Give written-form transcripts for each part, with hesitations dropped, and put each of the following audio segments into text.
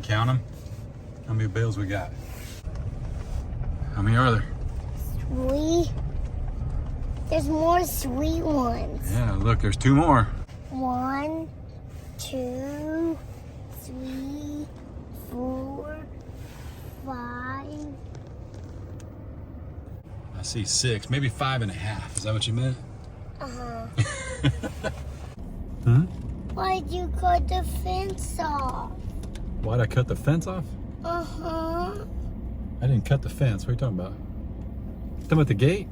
count them? How many bales we got? How many are there? 3. There's more sweet ones. Yeah, look, there's 2 more. 1, 2, 3, 4, 5. I see 6, maybe 5.5. Is that what you meant? Uh-huh. Hmm? Why'd you cut the fence off? Why'd I cut the fence off? Uh-huh. I didn't cut the fence. What are you talking about? Talking about the gate?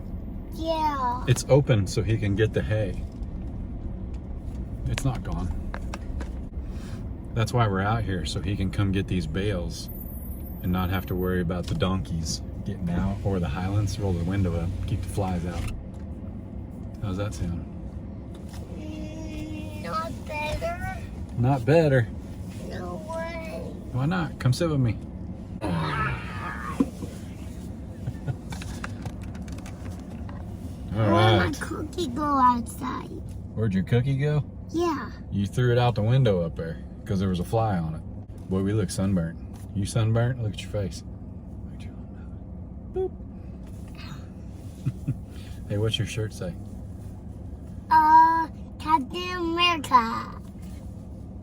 Yeah. It's open so he can get the hay. It's not gone. That's why we're out here, so he can come get these bales and not have to worry about the donkeys getting out, or the Highlands. Roll the window up, keep the flies out. How's that sound? Not better. Not better. No way. Why not? Come sit with me. All Where'd right. my cookie go outside? Where'd your cookie go? Yeah. You threw it out the window up there because there was a fly on it. Boy, we look sunburnt. You sunburnt? Look at your face. Look at your Boop. Hey, what's your shirt say? Captain America.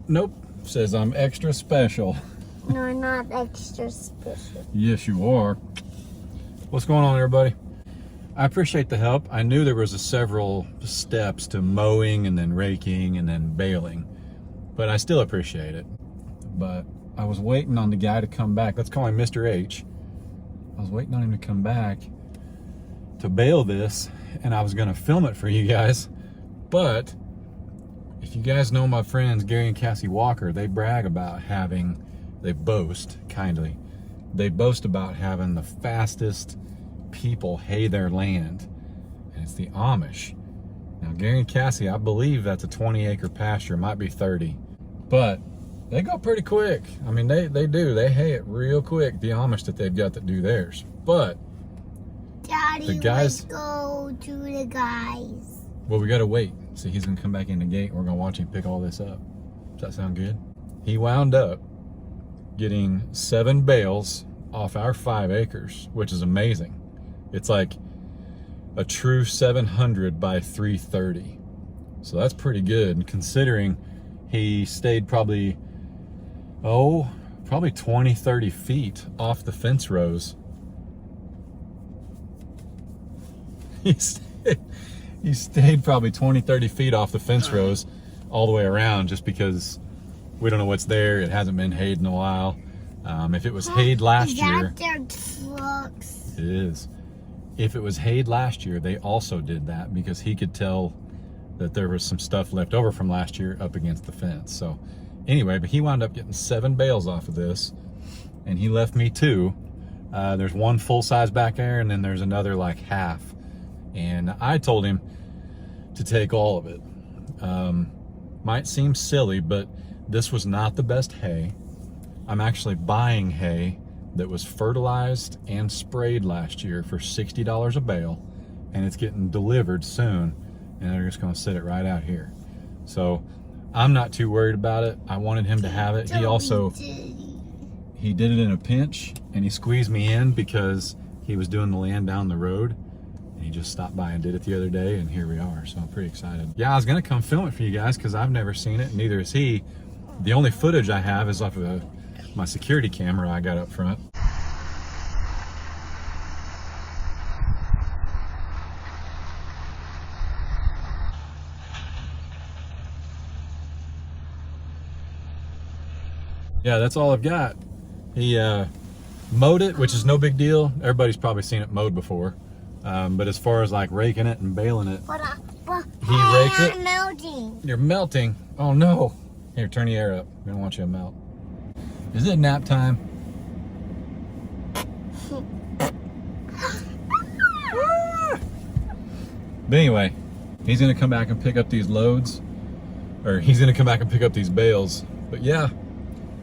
Nope. Says I'm extra special. No, not extra special. Yes, you are. What's going on, everybody? I appreciate the help. I knew there was several steps to mowing and then raking and then baling, but I still appreciate it. But I was waiting on the guy to come back. Let's call him Mr. H. I was waiting on him to come back to bale this, and I was going to film it for you guys. But if you guys know my friends Gary and Cassie Walker, they brag about having, they boast about having the fastest people hay their land, and it's the Amish. Now Gary and Cassie, I believe that's a 20-acre pasture, might be 30, but they go pretty quick. I mean, they hay it real quick, the Amish that they've got that do theirs. But Daddy, the guys, let's go to the guys. well, we gotta wait. See, he's gonna come back in the gate and we're gonna watch him pick all this up. Does that sound good? He wound up getting 7 bales off our 5 acres, which is amazing. It's like a true 700 by 330. So that's pretty good, considering he stayed probably 20, 30 feet off the fence rows. He stayed probably 20, 30 feet off the fence rows all the way around, just because we don't know what's there. It hasn't been hayed in a while. If it was hayed last year, Is that their trucks? it is. If it was hayed last year, they also did that because he could tell that there was some stuff left over from last year up against the fence. So anyway, but he wound up getting 7 bales off of this, and he left me 2. There's one full size back there, and then there's another like half. And I told him to take all of it. Might seem silly, but this was not the best hay. I'm actually buying hay that was fertilized and sprayed last year for $60 a bale, and it's getting delivered soon, and they're just going to sit it right out here. So I'm not too worried about it. I wanted him to have it. He also, he did it in a pinch, and he squeezed me in because he was doing the land down the road, and he just stopped by and did it the other day, and here we are. So I'm pretty excited. Yeah, I was going to come film it for you guys because I've never seen it, neither has he. The only footage I have is off of my security camera I got up front. Yeah, that's all I've got. He mowed it, which is no big deal. Everybody's probably seen it mowed before. But as far as like raking it and baling it, he raked it. I'm melting. You're melting. Oh no. Here, turn the air up. We don't want you to melt. Is it nap time? But anyway, he's gonna come back and pick up these loads, or he's gonna come back and pick up these bales. But yeah,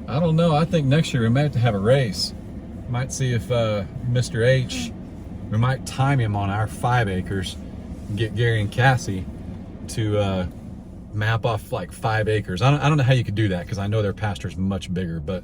I don't know. I think next year we might have to have a race. Might see if Mr. H, we might time him on our 5 acres and get Gary and Cassie to map off like 5 acres. I don't know how you could do that because I know their pasture's much bigger, but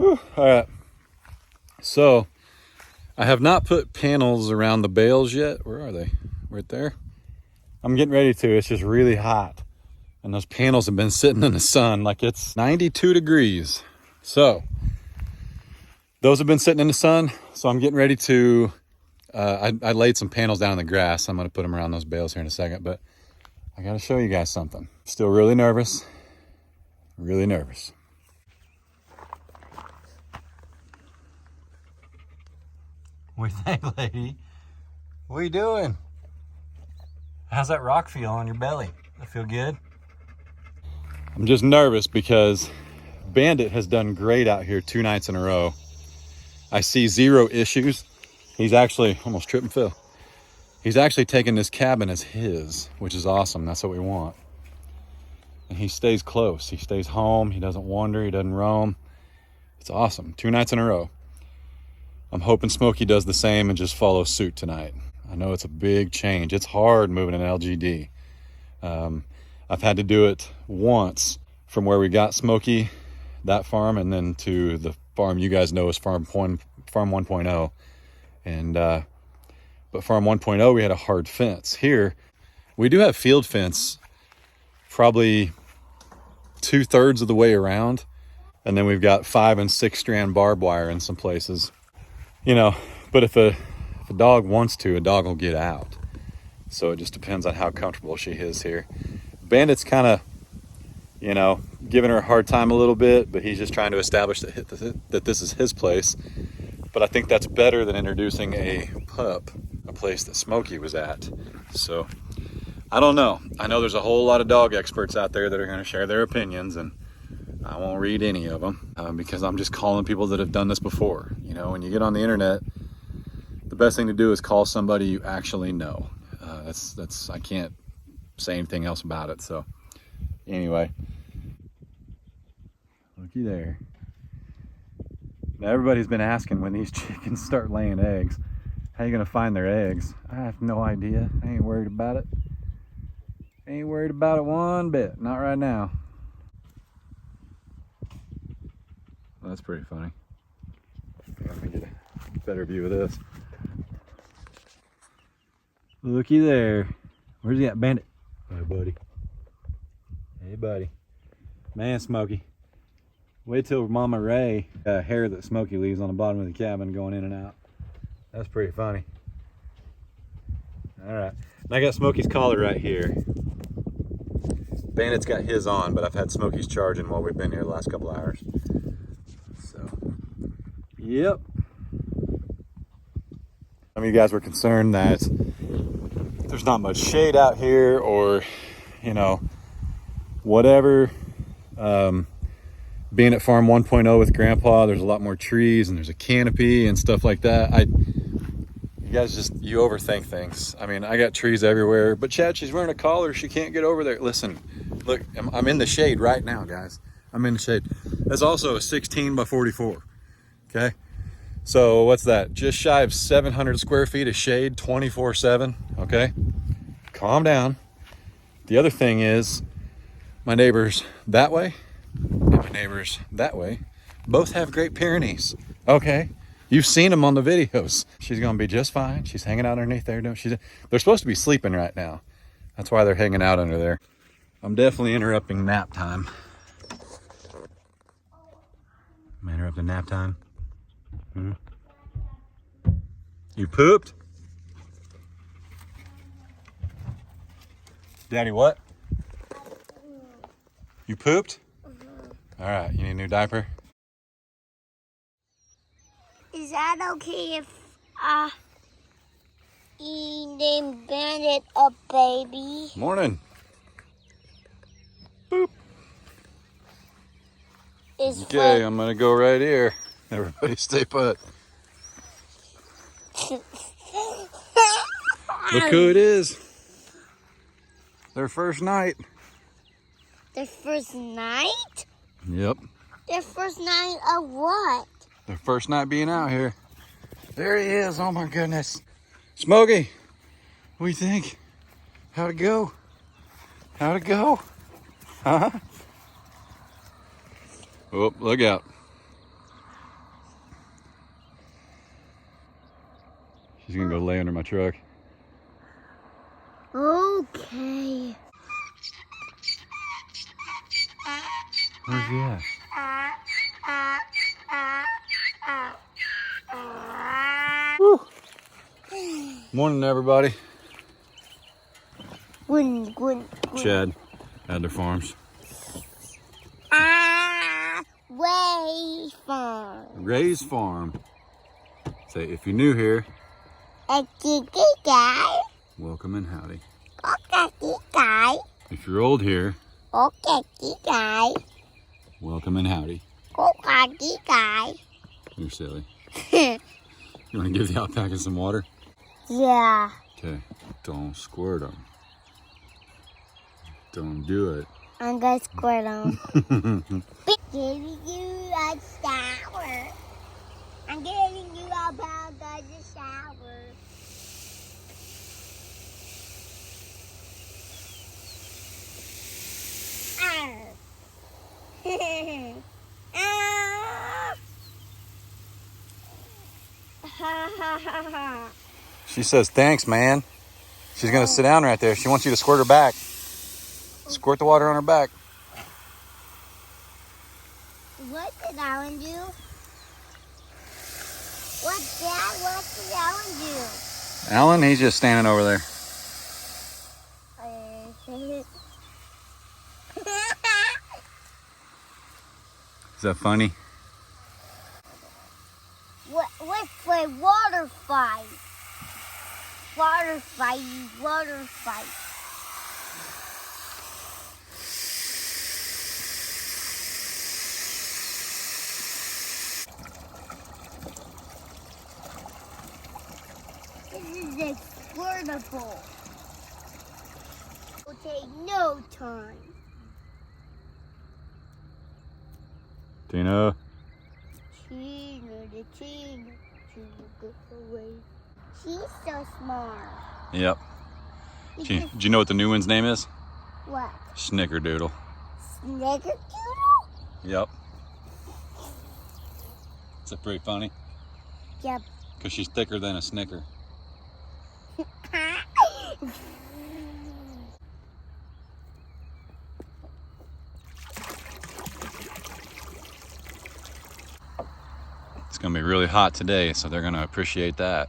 Whew. All right. So I have not put panels around the bales yet. Where are they? Right there. I'm getting ready to. It's just really hot. And those panels have been sitting in the sun like it's 92 degrees. So those have been sitting in the sun. So I'm getting ready to, I laid some panels down in the grass. I'm going to put them around those bales here in a second, but I got to show you guys something. Still really nervous. Really nervous. What do you think, lady? What are you doing? How's that rock feel on your belly? That feel good? I'm just nervous because Bandit has done great out here 2 nights in a row. I see 0 issues. He's actually, almost trip and fell. He's actually taken this cabin as his, which is awesome. That's what we want. And he stays close. He stays home. He doesn't wander. He doesn't roam. It's awesome. 2 nights in a row. I'm hoping Smokey does the same and just follows suit tonight. I know it's a big change. It's hard moving an LGD. I've had to do it once from where we got Smokey, that farm, and then to the farm you guys know as Farm 1.0. And but Farm 1.0, we had a hard fence. Here, we do have field fence probably 2/3 of the way around. And then we've got 5 and 6 strand barbed wire in some places. You know, but if a dog wants to, a dog will get out. So it just depends on how comfortable she is here. Bandit's kind of, you know, giving her a hard time a little bit, but he's just trying to establish that this is his place. But I think that's better than introducing a pup, a place that Smokey was at. So I don't know. I know there's a whole lot of dog experts out there that are going to share their opinions, and I won't read any of them because I'm just calling people that have done this before. You know, when you get on the internet, the best thing to do is call somebody you actually know. I can't say anything else about it. So anyway, looky there. Now everybody's been asking when these chickens start laying eggs. How you gonna find their eggs? I have no idea. I ain't worried about it. Ain't worried about it one bit. Not right now. Well, that's pretty funny. Let me get a better view of this. Looky there. Where's he at, Bandit? Hey, buddy. Hey, buddy. Man, Smokey. Wait till Mama Ray, hair that Smokey leaves on the bottom of the cabin going in and out. That's pretty funny. All right. And I got Smokey's collar right here. Bandit's got his on, but I've had Smokey's charging while we've been here the last couple hours. So, yep. Some of you guys were concerned that there's not much shade out here, or, you know, whatever. Being at Farm 1.0 with Grandpa, there's a lot more trees and there's a canopy and stuff like that. You guys you overthink things. I mean, I got trees everywhere, but Chad, she's wearing a collar. She can't get over there. Listen, look, I'm in the shade right now, guys. I'm in the shade. That's also a 16 by 44. Okay. So what's that? Just shy of 700 square feet of shade, 24/7. Okay. Calm down. The other thing is my neighbors that way and my neighbors that way both have Great Pyrenees. Okay. You've seen them on the videos. She's going to be just fine. She's hanging out underneath there. They're supposed to be sleeping right now. That's why they're hanging out under there. I'm definitely interrupting nap time. I'm interrupting nap time. You pooped? Daddy, what? You pooped? All right, you need a new diaper? Is that okay if name Bandit a baby? Morning. Boop. Okay, I'm gonna go right here. Everybody stay put. Look who it is. Their first night. Their first night? Yep. Their first night of what? Their first night being out here. There he is. Oh my goodness. Smokey, what do you think? How'd it go? How'd it go? Huh? Oh, look out. She's gonna go lay under my truck. Okay. Where's he at? Woo. Morning, everybody. Chad, Adler Farms. Way fun. Ray's Farm. Say, if you're new here, guy. welcome and howdy. Okay, guy. If you're old here, Okay, guy. welcome and howdy. Okay, guy. You're silly. You want to give the alpaca some water? Yeah. Okay. Don't squirt them. Don't do it. I'm gonna squirt them. Giving you a shower. I'm giving you a pound of the shower. She says, thanks, man. She's going to sit down right there. She wants you to squirt her back. Squirt the water on her back. What did Alan do? What did Alan do? Alan, he's just standing over there. Is that funny? Let's play water fight. Water fight. This is exportable. It will take no time. Tina. Tina, go away. She's so smart. Yep. Did you know what the new one's name is? What? Snickerdoodle. Snickerdoodle? Yep. Is that pretty funny? Yep. Because she's thicker than a Snicker. It's going to be really hot today, so they're going to appreciate that.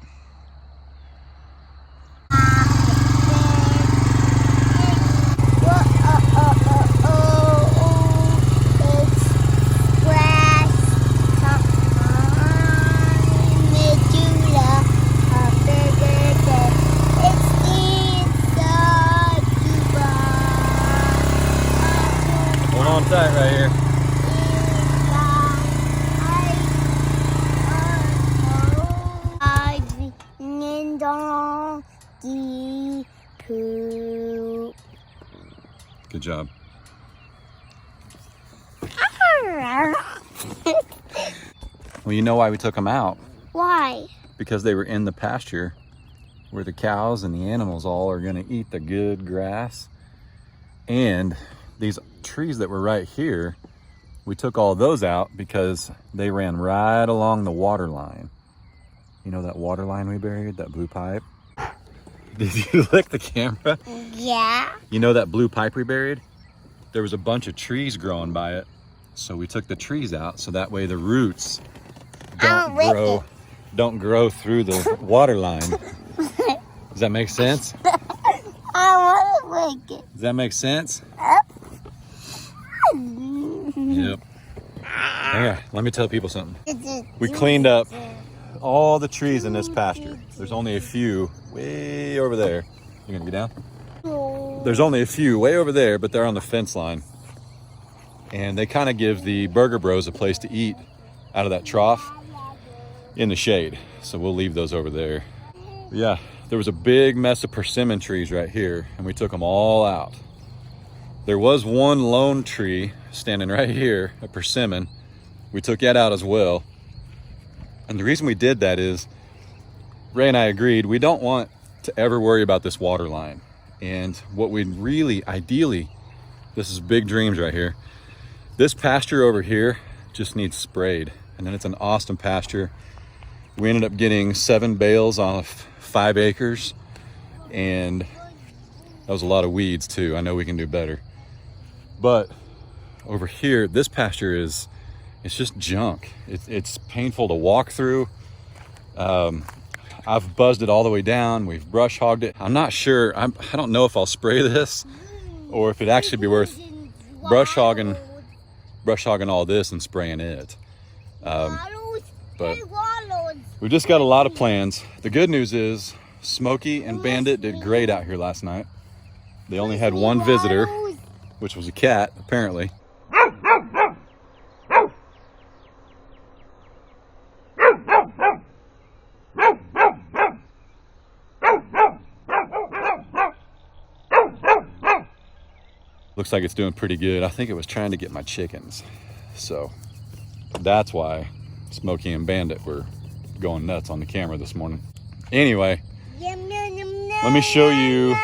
Hold on tight right here. Good job. Well, you know why we took them out? Why? Because they were in the pasture where the cows and the animals all are going to eat the good grass. And these trees that were right here, we took all those out because they ran right along the water line. You know that water line we buried, that blue pipe? Did you lick the camera? Yeah. You know that blue pipe we buried? There was a bunch of trees growing by it. So we took the trees out so that way the roots don't grow through the water line. Does that make sense? I want to lick it. Does that make sense? Yep. Yeah, let me tell people something. We cleaned up all the trees in this pasture. There's only a few way over there. You gonna get down? There's only a few way over there, but they're on the fence line. And they kind of give the Burger Bros a place to eat out of that trough in the shade. So we'll leave those over there. Yeah, there was a big mess of persimmon trees right here, and we took them all out. There was one lone tree standing right here, a persimmon. We took that out as well. And the reason we did that is, Ray and I agreed, we don't want to ever worry about this water line. And what we'd really, ideally, this is big dreams right here. This pasture over here just needs sprayed. And then it's an awesome pasture. We ended up getting 7 bales off 5 acres, and that was a lot of weeds too. I know we can do better. But over here, this pasture it's just junk. It's painful to walk through. I've buzzed it all the way down. We've brush hogged it. I'm not sure. I don't know if I'll spray this or if it'd actually be worth brush hogging all this and spraying it. But we've just got a lot of plans. The good news is Smokey and Bandit did great out here last night. They only had one visitor, which was a cat, apparently. Looks like it's doing pretty good. I think it was trying to get my chickens. So that's why Smokey and Bandit were going nuts on the camera this morning. Anyway, let me show you.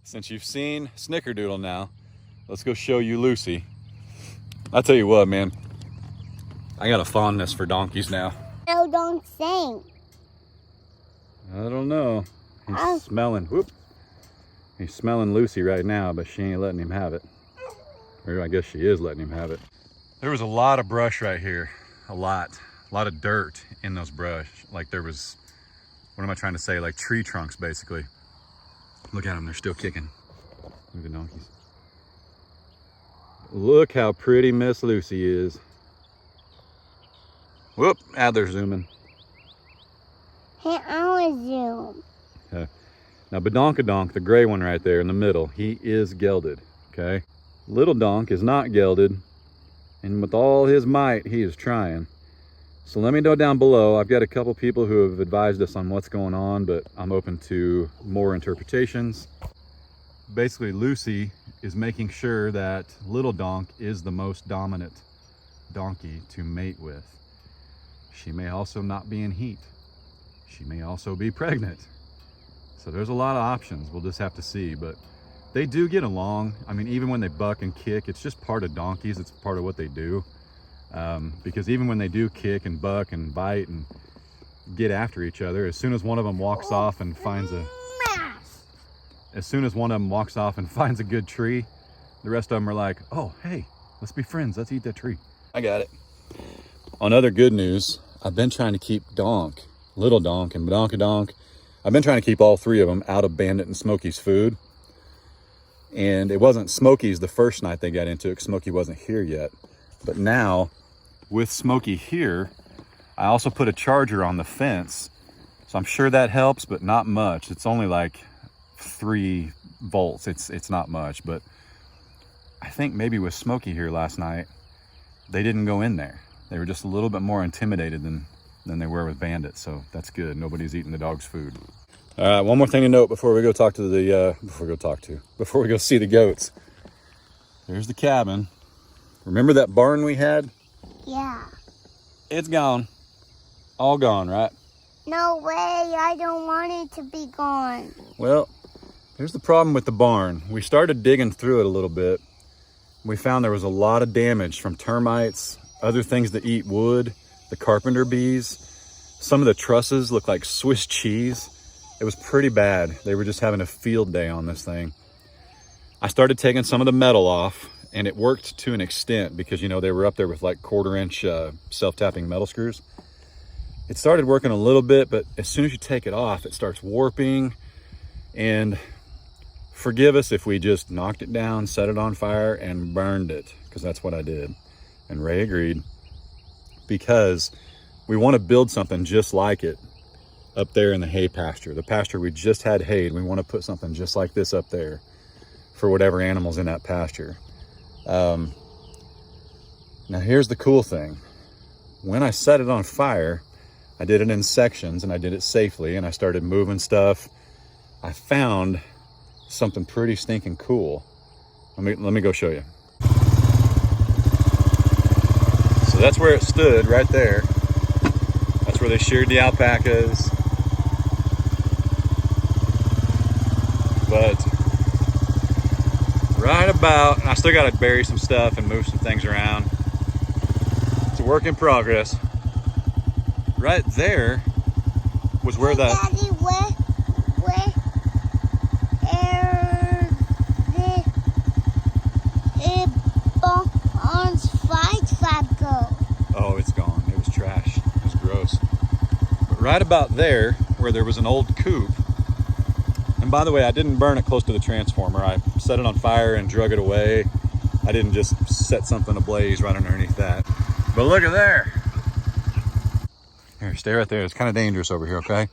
Since you've seen Snickerdoodle now, let's go show you Lucy. I'll tell you what, man. I got a fondness for donkeys now. No, don't sing. I don't know. He's smelling. Whoop. He's smelling Lucy right now, but she ain't letting him have it. Or I guess she is letting him have it. There was a lot of brush right here. A lot of dirt in those brush. Like there was, what am I trying to say? Like tree trunks, basically. Look at them, they're still kicking. Look at the donkeys. Look how pretty Miss Lucy is. Whoop, Adler's zooming. Hey, I want to zoom. Now Badonkadonk, the gray one right there in the middle, he is gelded, okay? Little Donk is not gelded, and with all his might, he is trying. So let me know down below. I've got a couple people who have advised us on what's going on, but I'm open to more interpretations. Basically, Lucy is making sure that Little Donk is the most dominant donkey to mate with. She may also not be in heat. She may also be pregnant. So there's a lot of options. We'll just have to see, but they do get along. I mean, even when they buck and kick, it's just part of donkeys. It's part of what they do. Because even when they do kick and buck and bite and get after each other, as soon as one of them walks off and finds a good tree, the rest of them are like, oh, hey, let's be friends. Let's eat that tree. I got it. On other good news, I've been trying to keep Donk, Little Donk and Badonkadonk, I've been trying to keep all 3 of them out of Bandit and Smokey's food. And it wasn't Smokey's the first night they got into it because Smokey wasn't here yet. But now, with Smokey here, I also put a charger on the fence. So I'm sure that helps, but not much. It's only like 3 volts. It's not much, but I think maybe with Smokey here last night, they didn't go in there. They were just a little bit more intimidated than they were with Bandit, so that's good. Nobody's eating the dog's food. All right, one more thing to note before we go before we go see the goats. There's the cabin. Remember that barn we had? Yeah. It's gone. All gone, right? No way, I don't want it to be gone. Well, here's the problem with the barn. We started digging through it a little bit. We found there was a lot of damage from termites, other things that eat wood, the carpenter bees. Some of the trusses look like Swiss cheese. It was pretty bad. They were just having a field day on this thing. I started taking some of the metal off, and it worked to an extent because, you know, they were up there with like 1/4-inch self-tapping metal screws. It started working a little bit, but as soon as you take it off, it starts warping. And forgive us if we just knocked it down, set it on fire, and burned it, because that's what I did. And Ray agreed, because we want to build something just like it up there in the hay pasture. The pasture we just had hayed, we want to put something just like this up there for whatever animals in that pasture. Now here's the cool thing. When I set it on fire, I did it in sections and I did it safely, and I started moving stuff. I found something pretty stinking cool. Let me go show you. So that's where it stood, right there. That's where they sheared the alpacas. But right about, and I still got to bury some stuff and move some things around. It's a work in progress. Right there was where that. Daddy, where barn's fly trap go? Oh, it's gone. It was trash. It was gross. But right about there, where there was an old coop. And by the way, I didn't burn it close to the transformer. I set it on fire and drug it away. I didn't just set something ablaze right underneath that. But look at there. Here, stay right there. It's kind of dangerous over here, okay?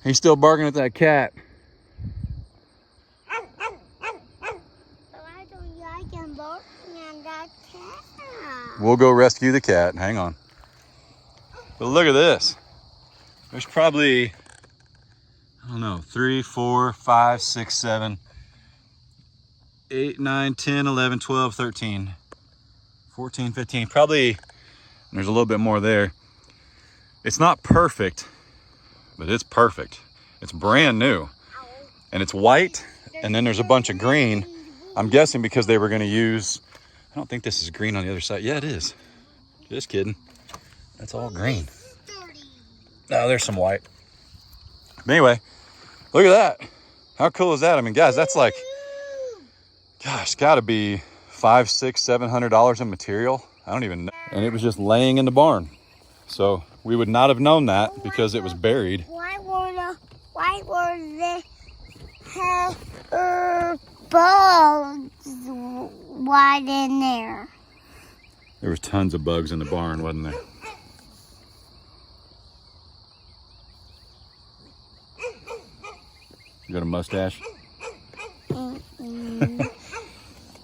He's still barking at that cat. I don't like him barking at that cat. We'll go rescue the cat. Hang on. But look at this. There's probably, I don't know, 3, 4, 5, 6, 7, 8, 9, 10, 11, 12, 13, 14, 15. Probably, there's a little bit more there. It's not perfect, but it's perfect. It's brand new. And it's white, and then there's a bunch of green. I'm guessing because they were going to use, I don't think this is green on the other side. Yeah, it is. Just kidding. That's all green. Oh, there's some white. But anyway, look at that. How cool is that? I mean, guys, that's like, gosh, gotta be $500, $600, $700 in material. I don't even know. And it was just laying in the barn. So we would not have known that because it was buried. Why were the bugs right in there? There was tons of bugs in the barn, wasn't there? You got a mustache? But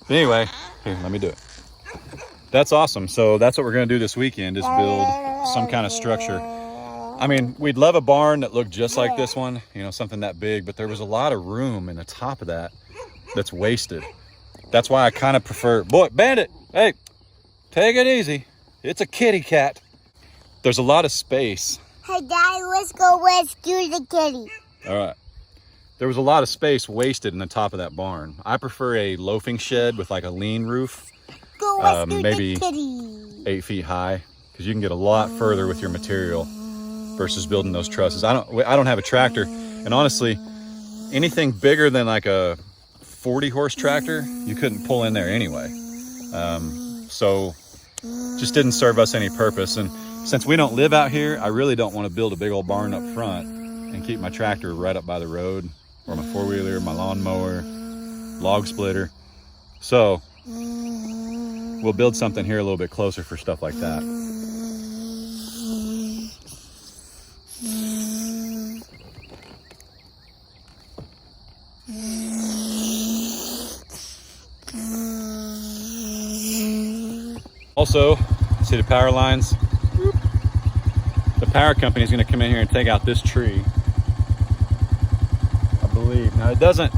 anyway, here, let me do it. That's awesome. So that's what we're going to do this weekend, is build some kind of structure. I mean, we'd love a barn that looked just like this one, you know, something that big, but there was a lot of room in the top of that that's wasted. That's why I kind of prefer, boy, Bandit, hey, take it easy. It's a kitty cat. There's a lot of space. Hey, Daddy, let's go rescue the kitty. All right. There was a lot of space wasted in the top of that barn. I prefer a loafing shed with like a lean roof, Go rescue maybe the kitty. 8 feet high, because you can get a lot further with your material versus building those trusses. I don't have a tractor, and honestly, anything bigger than like a 40 horse tractor, you couldn't pull in there anyway. So just didn't serve us any purpose. And since we don't live out here, I really don't want to build a big old barn up front and keep my tractor right up by the road, or my four-wheeler, my lawnmower, log splitter. So we'll build something here a little bit closer for stuff like that. Also, see the power lines? The power company is going to come in here and take out this tree, I believe. Now it doesn't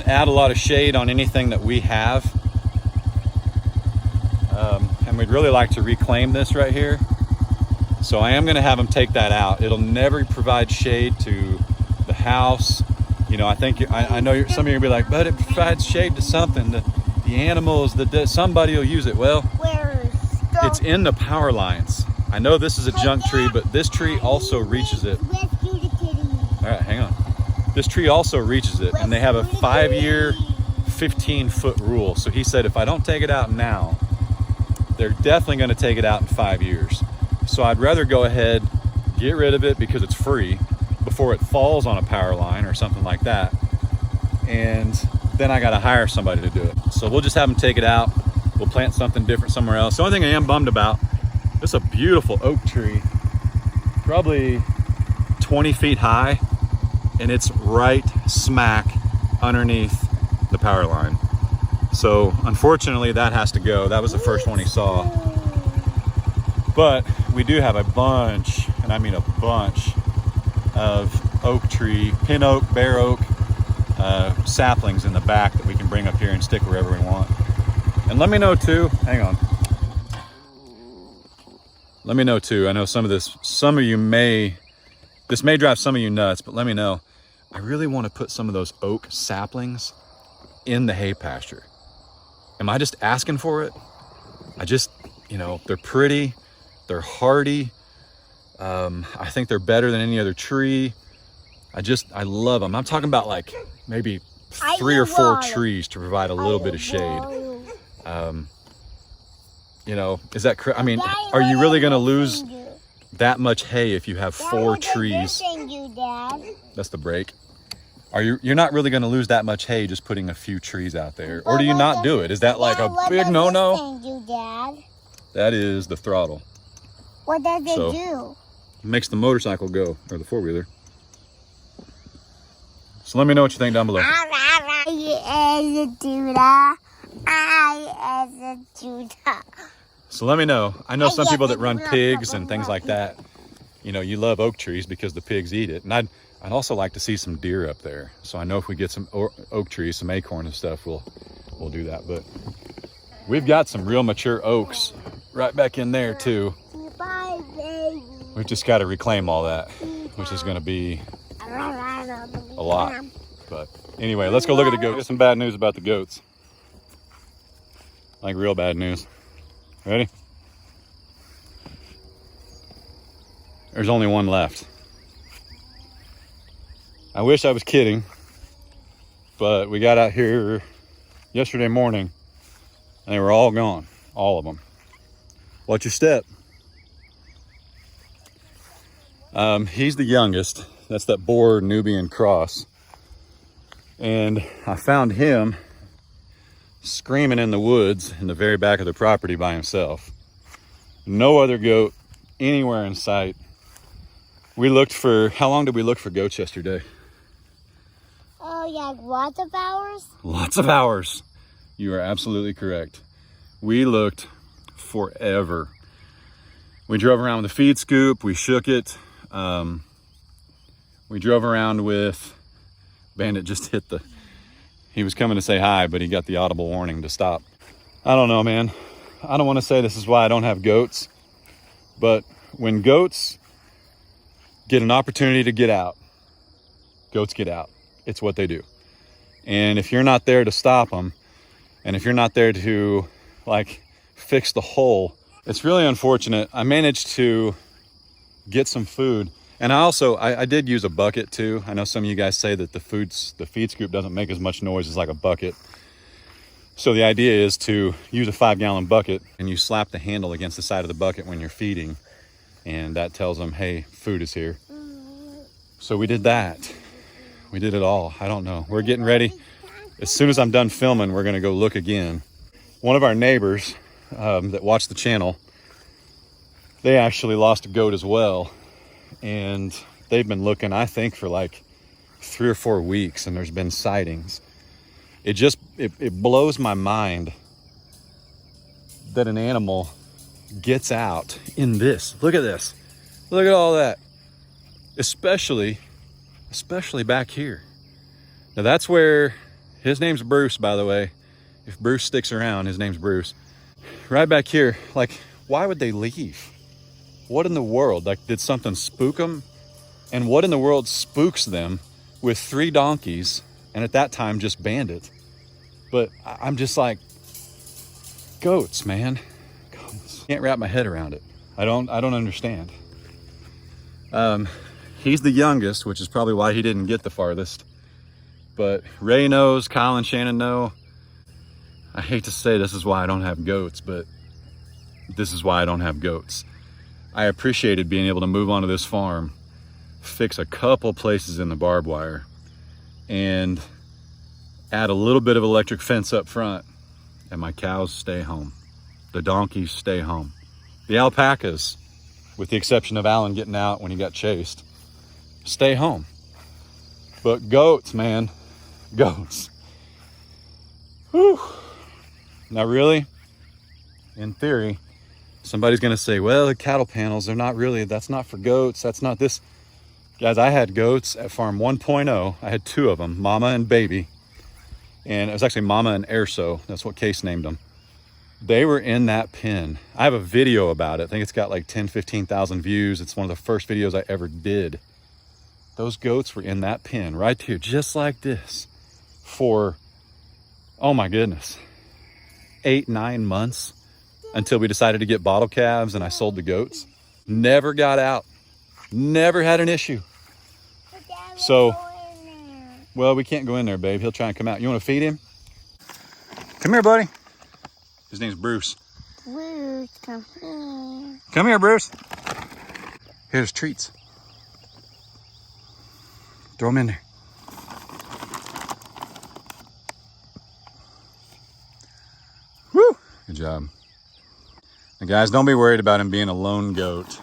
add a lot of shade on anything that we have, and we'd really like to reclaim this right here. So I am going to have them take that out. It'll never provide shade to the house. You know, I know some of you are going to be like, but it provides shade to something. The animals, somebody will use it. Well, it's in the power lines. I know this is a junk tree, but this tree also reaches it. All right, hang on. This tree also reaches it, and they have a 5-year, 15-foot rule. So he said if I don't take it out now, they're definitely going to take it out in 5 years. So I'd rather go ahead, get rid of it because it's free before it falls on a power line or something like that. And then I got to hire somebody to do it. So we'll just have them take it out. We'll plant something different somewhere else. The only thing I am bummed about, this is a beautiful oak tree, probably 20 feet high, and it's right smack underneath the power line. So unfortunately that has to go. That was the first one he saw. But we do have a bunch, and I mean a bunch, of oak tree, pin oak, bare oak, saplings in the back that we can bring up here and stick wherever we want. And let me know too, hang on. Let me know too, I know this may drive some of you nuts, but let me know. I really want to put some of those oak saplings in the hay pasture. Am I just asking for it? I just, you know, they're pretty, they're hardy. I think they're better than any other tree. I love them. I'm talking about like maybe 3 or 4 trees to provide a little bit of shade. You know, is that correct? I mean, are you really going to lose that much hay if you have 4 trees? That's the break. You're not really going to lose that much hay just putting a few trees out there, or do you not do it? Is that like a big no-no? That is the throttle. What does it do? It makes the motorcycle go, or the 4-wheeler. So let me know what you think down below. So let me know. I know some people that run pigs and things like that. You know, you love oak trees because the pigs eat it. And I'd also like to see some deer up there. So I know if we get some oak trees, some acorn and stuff, we'll do that. But we've got some real mature oaks right back in there too. We've just got to reclaim all that, which is going to be a lot. But anyway, let's go look at the goats. Get some bad news about the goats. Like real bad news. Ready? There's only one left. I wish I was kidding, but we got out here yesterday morning and they were all gone, all of them. Watch your step. He's the youngest. That's that Boer Nubian cross. And I found him screaming in the woods in the very back of the property by himself. No other goat anywhere in sight. We looked for, how long did we look for goats yesterday? Oh, yeah, lots of hours? Lots of hours. You are absolutely correct. We looked forever. We drove around with a feed scoop. We shook it. We drove around with, Bandit just hit he was coming to say hi, but he got the audible warning to stop. I don't know, man. I don't want to say this is why I don't have goats, but when goats get an opportunity to get out, goats get out. It's what they do. And if you're not there to stop them, and if you're not there to like fix the hole, it's really unfortunate. I managed to get some food. And I did use a bucket too. I know some of you guys say that the feed scoop doesn't make as much noise as like a bucket. So the idea is to use a 5-gallon bucket and you slap the handle against the side of the bucket when you're feeding. And that tells them, hey, food is here. So we did that. We did it all. I don't know. We're getting ready. As soon as I'm done filming, we're going to go look again. One of our neighbors that watch the channel, they actually lost a goat as well. And they've been looking, I think, for like 3 or 4 weeks, and there's been sightings. It blows my mind that an animal gets out in this. Look at this. Look at all that. Especially back here. Now that's where, his name's Bruce, by the way. If Bruce sticks around, his name's Bruce. Right back here, like, why would they leave? What in the world? Like, did something spook them? And what in the world spooks them with 3 donkeys, and at that time just Bandit? But I'm just like, goats, man. Goats. Can't wrap my head around it. I don't understand. He's the youngest, which is probably why he didn't get the farthest. But Ray knows, Kyle and Shannon know. I hate to say this is why I don't have goats, but this is why I don't have goats. I appreciated being able to move onto this farm, fix a couple places in the barbed wire, and add a little bit of electric fence up front, and my cows stay home. The donkeys stay home. The alpacas, with the exception of Alan getting out when he got chased, stay home. But goats, man, goats. Whew. Now really, in theory, somebody's gonna say, well, the cattle panels, that's not for goats, that's not this. Guys, I had goats at farm 1.0. I had 2 of them, mama and baby. And it was actually mama and Erso, that's what Case named them. They were in that pen. I have a video about it. I think it's got like 10, 15,000 views. It's one of the first videos I ever did. those goats were in that pen right here, just like this, for, oh my goodness, 8-9 months until we decided to get bottle calves and I sold the goats. Never got out, never had an issue. So, well, we can't go in there, babe. He'll try and come out. You want to feed him? Come here, buddy. His name's Bruce. Bruce, come here. Come here, Bruce. Here's treats. Throw them in there. Woo! Good job. Now, guys, don't be worried about him being a lone goat.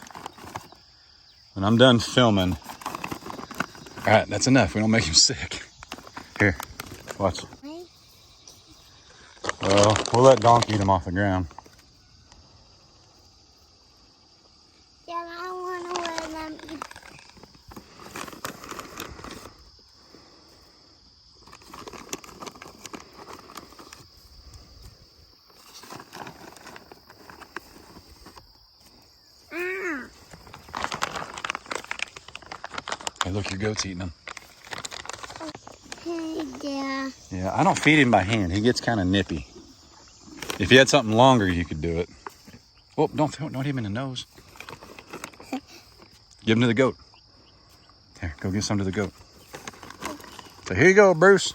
When I'm done filming, all right, that's enough. We don't make him sick. Here, watch. Well, we'll let Donkey eat him off the ground. Yeah, I want to wear them. Hey, look, your goat's eating them. Hey, yeah. Yeah, I don't feed him by hand. He gets kind of nippy. If you had something longer, you could do it. Oh, don't hit him in the nose. Give him to the goat. Here, go get some to the goat. So here you go, Bruce.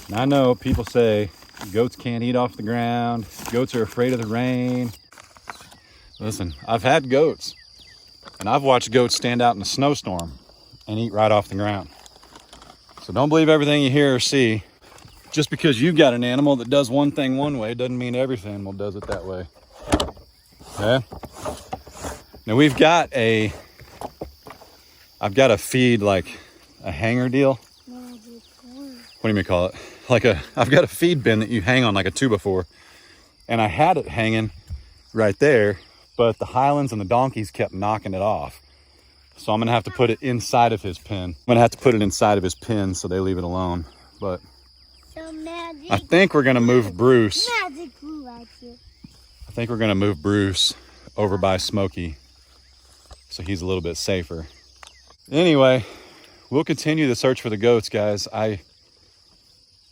And I know people say goats can't eat off the ground. Goats are afraid of the rain. Listen, I've had goats, and I've watched goats stand out in a snowstorm and eat right off the ground. So don't believe everything you hear or see. Just because you've got an animal that does one thing one way doesn't mean every animal does it that way. Okay? Now I've got a feed, like a hanger deal. What do you mean call it? I've got a feed bin that you hang on like a 2x4. And I had it hanging right there, but the Highlands and the donkeys kept knocking it off. So I'm gonna have to put it inside of his pen. I'm gonna have to put it inside of his pen so they leave it alone. But I think we're gonna move Bruce. I think we're gonna move Bruce over by Smokey so he's a little bit safer. Anyway, we'll continue the search for the goats, guys. I'm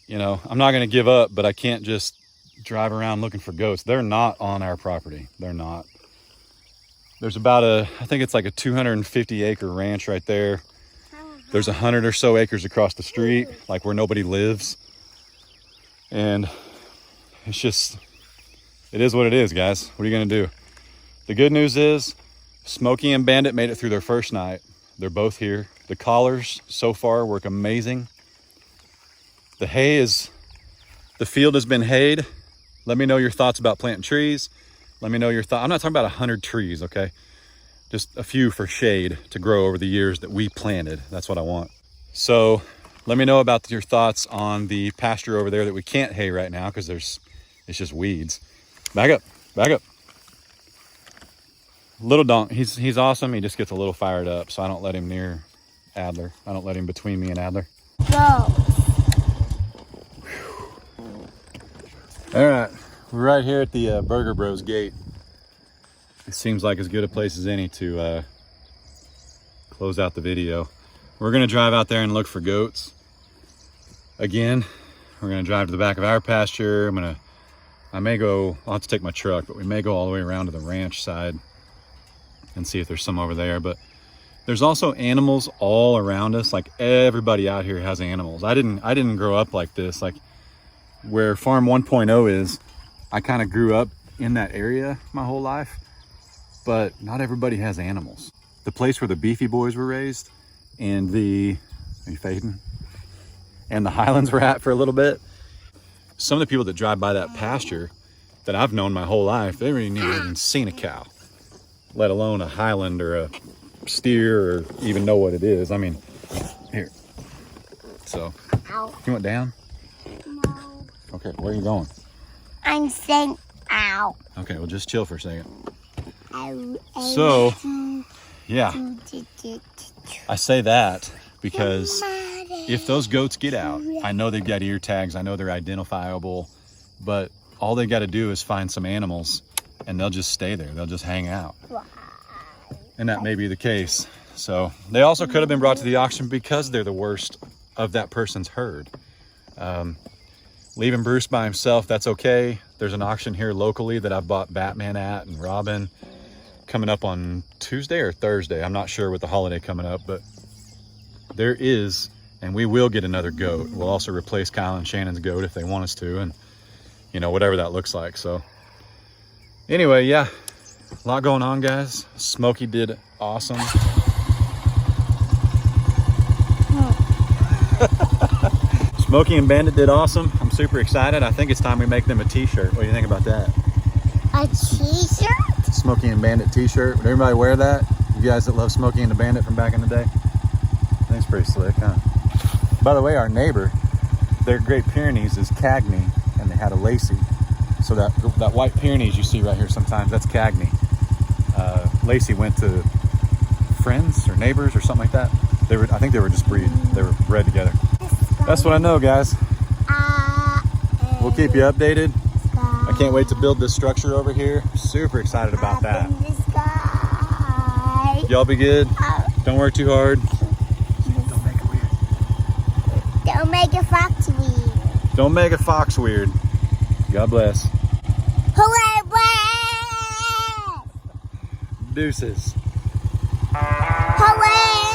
not gonna give up, but I can't just drive around looking for goats. They're not on our property. They're not. There's about I think it's like a 250 acre ranch right there. There's 100 or so acres across the street, like where nobody lives. And it is what it is, guys. What are you gonna do? The good news is Smokey and Bandit made it through their first night. They're both here. The collars so far work amazing. The field has been hayed. Let me know your thoughts about planting trees. Let me know your thoughts. I'm not talking about 100 trees, okay? Just a few for shade to grow over the years that we planted. That's what I want. So let me know about your thoughts on the pasture over there that we can't hay right now because it's just weeds. Back up, back up. Little donk, he's awesome. He just gets a little fired up, so I don't let him near Adler. I don't let him between me and Adler. Go. All right, we're right here at the Burger Bros gate. It seems like as good a place as any to close out the video. We're gonna drive out there and look for goats. Again, we're gonna drive to the back of our pasture. I'll have to take my truck, but we may go all the way around to the ranch side and see if there's some over there. But there's also animals all around us. Like everybody out here has animals. I didn't grow up like this. Like where Farm 1.0 is, I kind of grew up in that area my whole life, but not everybody has animals. The place where the Beefy Boys were raised and are you fading? And the Highlands were at for a little bit. Some of the people that drive by that pasture that I've known my whole life, they really never even seen a cow, let alone a Highland or a steer or even know what it is. I mean, here. So, you went down? No. Okay, where are you going? I'm saying ow. Okay, well just chill for a second. So, yeah, I say that because if those goats get out, I know they've got ear tags, I know they're identifiable, but all they got to do is find some animals and they'll just stay there. They'll just hang out. Why? And that may be the case. So they also could have been brought to the auction because they're the worst of that person's herd. Leaving Bruce by himself, that's okay. There's an auction here locally that I've bought Batman at and Robin coming up on Tuesday or Thursday. I'm not sure with the holiday coming up, but there is, and we will get another goat. We'll also replace Kyle and Shannon's goat if they want us to, and you know, whatever that looks like. So anyway, yeah, a lot going on, guys. Smokey did awesome. Smokey and Bandit did awesome. I'm super excited. I think it's time we make them a t-shirt. What do you think about that? A t-shirt? Smokey and Bandit t-shirt. Would everybody wear that? You guys that love Smokey and the Bandit from back in the day? I think it's pretty slick, huh? By the way, our neighbor, their Great Pyrenees is Cagney, and they had a Lacey. So that white Pyrenees you see right here sometimes, that's Cagney. Lacey went to friends or neighbors or something like that. I think they were just they were bred together. That's what I know, guys. We'll keep you updated. I can't wait to build this structure over here. Super excited about that. Y'all be good. Don't work too hard. Don't make it weird. Don't make a fox weird. Don't make a fox weird. God bless. Hooray! Deuces. Hooray!